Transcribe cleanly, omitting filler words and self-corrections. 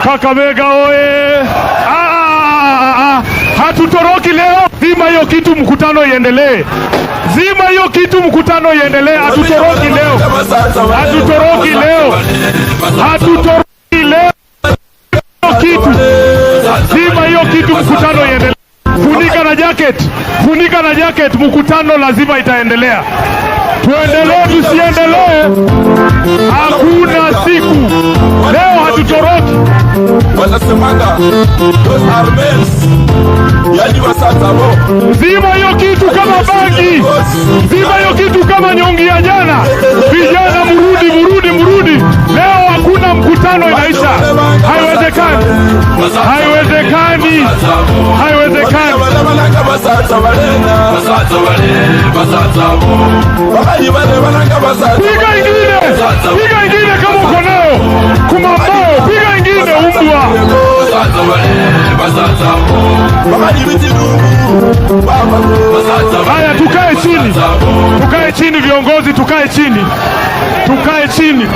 Kakamega oye! Hatutoroki leo. Zima hiyo kitu, mkutano iendelee. Zima hiyo kitu, mkutano iendelee. Hatutoroki leo. Hatutoroki leo. Hatutoroki leo. Kitu. Zima hiyo kitu, mkutano iendelee. Funika na jacket. Funika na jacket, mkutano lazima itaendelea. Tuendelee tusiendelee, hakuna siku. Leo hatutoroki. Wanasemanga those are men. Yaani wasatabo. Zima hiyo kitu kama bangi. Zima hiyo kitu kama nyongi ya jana. Vijana murudi. Leo hakuna mkutano inaisha. Haiwezekani. Haiwezekani. Haiwezekani. Piga ingine kama uko nayo. Kumambao, piga ingine umbwa. Haya, tukae chini. Tukae chini viongozi, tukae chini. Tukae chini.